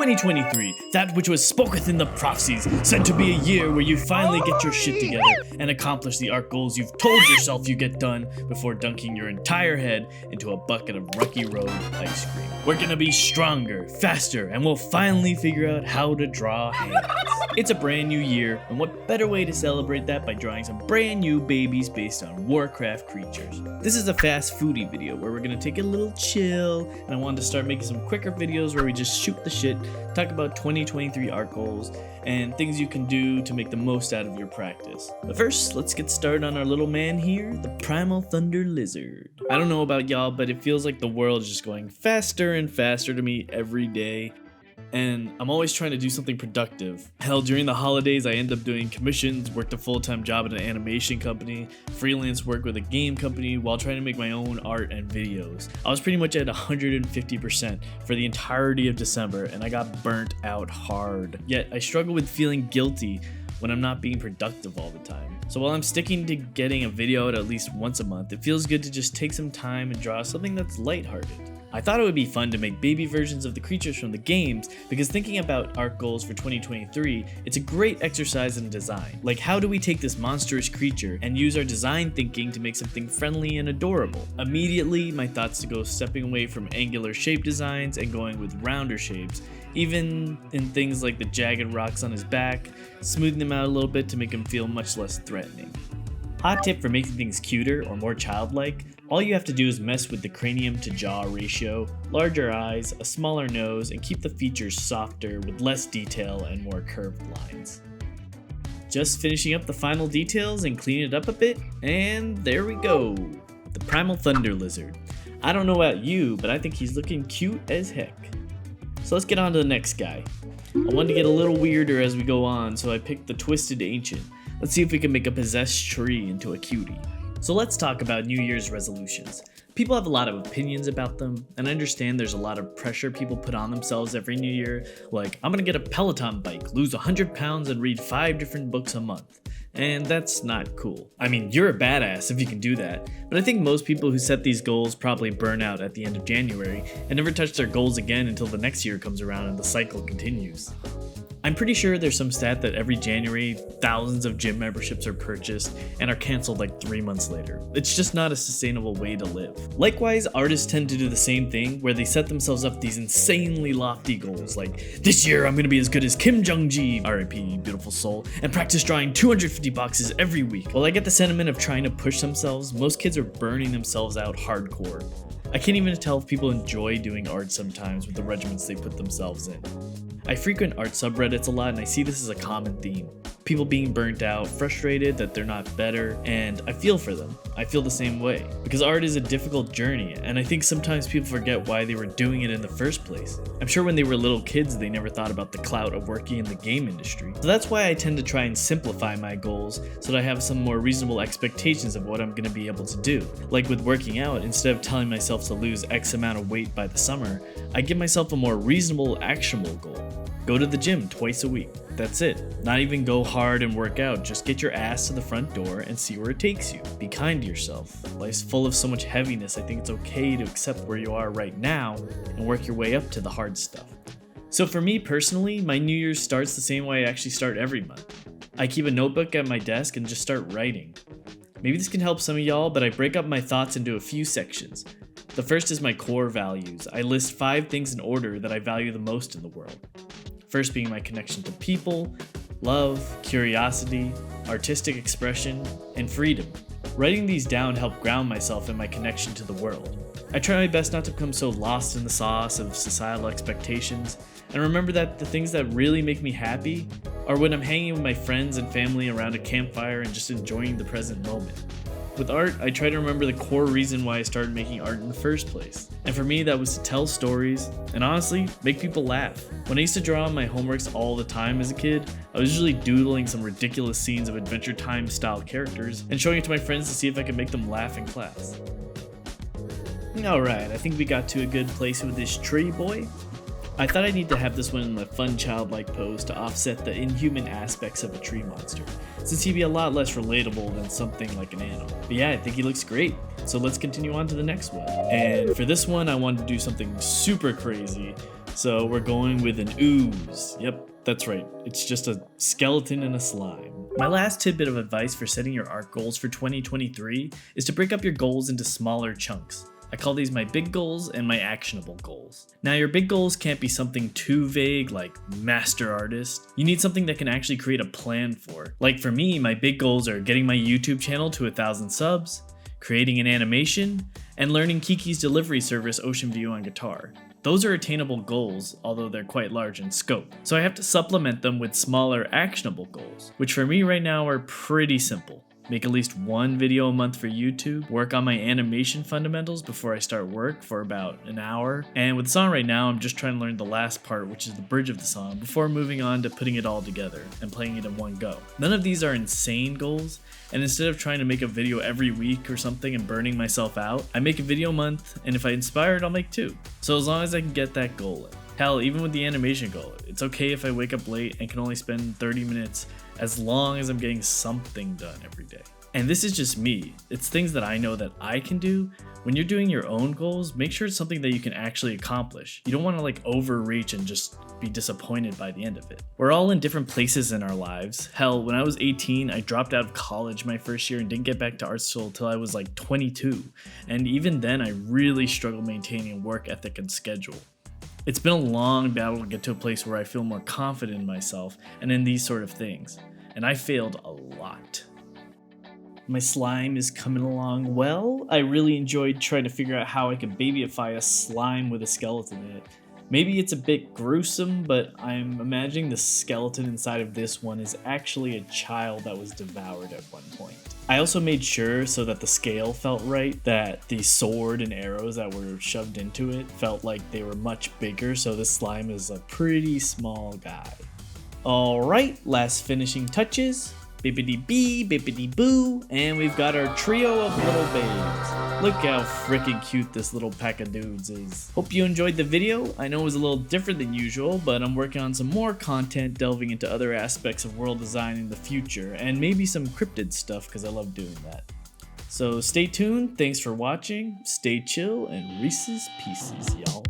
2023, that which was spoketh in the prophecies, said to be a year where you finally get your shit together and accomplish the art goals you've told yourself you get done before dunking your entire head into a bucket of Rocky Road ice cream. We're gonna be stronger, faster, and we'll finally figure out how to draw hands. It's a brand new year, and what better way to celebrate that by drawing some brand new babies based on Warcraft creatures. This is a fast foodie video where we're gonna take a little chill, and I wanted to start making some quicker videos where we just shoot the shit, talk about 2023 art goals, and things you can do to make the most out of your practice. But first, let's get started on our little man here, the Primal Thunder Lizard. I don't know about y'all, but it feels like the world is just going faster and faster to me every day. And I'm always trying to do something productive. Hell, during the holidays, I end up doing commissions, worked a full-time job at an animation company, freelance work with a game company while trying to make my own art and videos. I was pretty much at 150% for the entirety of December, and I got burnt out hard. Yet, I struggle with feeling guilty when I'm not being productive all the time. So while I'm sticking to getting a video out at least once a month, it feels good to just take some time and draw something that's lighthearted. I thought it would be fun to make baby versions of the creatures from the games because thinking about art goals for 2023, it's a great exercise in design. Like, how do we take this monstrous creature and use our design thinking to make something friendly and adorable? Immediately, my thoughts to go stepping away from angular shape designs and going with rounder shapes, even in things like the jagged rocks on his back, smoothing them out a little bit to make him feel much less threatening. Hot tip for making things cuter or more childlike: all you have to do is mess with the cranium to jaw ratio, larger eyes, a smaller nose, and keep the features softer with less detail and more curved lines. Just finishing up the final details and cleaning it up a bit, and there we go, the Primal Thunder Lizard. I don't know about you, but I think he's looking cute as heck. So let's get on to the next guy. I wanted to get a little weirder as we go on, so I picked the Twisted Ancient. Let's see if we can make a possessed tree into a cutie. So let's talk about New Year's resolutions. People have a lot of opinions about them, and I understand there's a lot of pressure people put on themselves every new year, like, I'm gonna get a Peloton bike, lose 100 pounds, and read 5 different books a month. And that's not cool. I mean, you're a badass if you can do that, but I think most people who set these goals probably burn out at the end of January and never touch their goals again until the next year comes around and the cycle continues. I'm pretty sure there's some stat that every January, thousands of gym memberships are purchased and are canceled like 3 months later. It's just not a sustainable way to live. Likewise, artists tend to do the same thing, where they set themselves up these insanely lofty goals, like, this year I'm gonna be as good as Kim Jong-ji, R.I.P. beautiful soul, and practice drawing 250 boxes every week. While I get the sentiment of trying to push themselves, most kids are burning themselves out hardcore. I can't even tell if people enjoy doing art sometimes with the regimens they put themselves in. I frequent art subreddits a lot, and I see this as a common theme. People being burnt out, frustrated that they're not better, and I feel for them. I feel the same way. Because art is a difficult journey, and I think sometimes people forget why they were doing it in the first place. I'm sure when they were little kids, they never thought about the clout of working in the game industry. So that's why I tend to try and simplify my goals so that I have some more reasonable expectations of what I'm going to be able to do. Like with working out, instead of telling myself to lose X amount of weight by the summer, I give myself a more reasonable, actionable goal. Go to the gym twice a week. That's it. Not even go hard and work out, just get your ass to the front door and see where it takes you. Be kind to yourself. Life's full of so much heaviness, I think it's okay to accept where you are right now and work your way up to the hard stuff. So for me personally, my New Year's starts the same way I actually start every month. I keep a notebook at my desk and just start writing. Maybe this can help some of y'all, but I break up my thoughts into a few sections. The first is my core values. I list 5 things in order that I value the most in the world. First being my connection to people, love, curiosity, artistic expression, and freedom. Writing these down helped ground myself in my connection to the world. I try my best not to become so lost in the sauce of societal expectations, and remember that the things that really make me happy are when I'm hanging with my friends and family around a campfire and just enjoying the present moment. With art, I try to remember the core reason why I started making art in the first place. And for me, that was to tell stories, and honestly, make people laugh. When I used to draw on my homeworks all the time as a kid, I was usually doodling some ridiculous scenes of Adventure Time style characters and showing it to my friends to see if I could make them laugh in class. Alright, I think we got to a good place with this tree boy. I thought I'd need to have this one in a fun childlike pose to offset the inhuman aspects of a tree monster, since he'd be a lot less relatable than something like an animal. But yeah, I think he looks great, so let's continue on to the next one. And for this one, I wanted to do something super crazy, So we're going with an ooze. Yep, that's right. It's just a skeleton and a slime. My last tidbit of advice for setting your art goals for 2023 is to break up your goals into smaller chunks. I call these my big goals and my actionable goals. Now, your big goals can't be something too vague like master artist. You need something that can actually create a plan for. Like for me, my big goals are getting my YouTube channel to 1,000 subs, creating an animation, and learning Kiki's delivery service Ocean View on guitar. Those are attainable goals, although they're quite large in scope. So I have to supplement them with smaller actionable goals, which for me right now are pretty simple. Make at least one video a month for YouTube, work on my animation fundamentals before I start work for about an hour, and with the song right now, I'm just trying to learn the last part, which is the bridge of the song, before moving on to putting it all together and playing it in one go. None of these are insane goals, and instead of trying to make a video every week or something and burning myself out, I make a video a month, and if I inspire it, I'll make 2. So as long as I can get that goal in. Hell, even with the animation goal, it's okay if I wake up late and can only spend 30 minutes as long as I'm getting something done every day. And this is just me. It's things that I know that I can do. When you're doing your own goals, make sure it's something that you can actually accomplish. You don't want to like overreach and just be disappointed by the end of it. We're all in different places in our lives. Hell, when I was 18, I dropped out of college my first year and didn't get back to art school till I was like 22. And even then, I really struggled maintaining work ethic and schedule. It's been a long battle to get to a place where I feel more confident in myself and in these sort of things. And I failed a lot. My slime is coming along well. I really enjoyed trying to figure out how I could babyify a slime with a skeleton in it. Maybe it's a bit gruesome, but I'm imagining the skeleton inside of this one is actually a child that was devoured at one point. I also made sure, so that the scale felt right, that the sword and arrows that were shoved into it felt like they were much bigger, so this slime is a pretty small guy. Alright, last finishing touches. Bippity bee, bippity boo, and we've got our trio of little babes. Look how freaking cute this little pack of dudes is. Hope you enjoyed the video. I know it was a little different than usual, but I'm working on some more content delving into other aspects of world design in the future, and maybe some cryptid stuff because I love doing that. So stay tuned, thanks for watching, stay chill, and Reese's Pieces, y'all.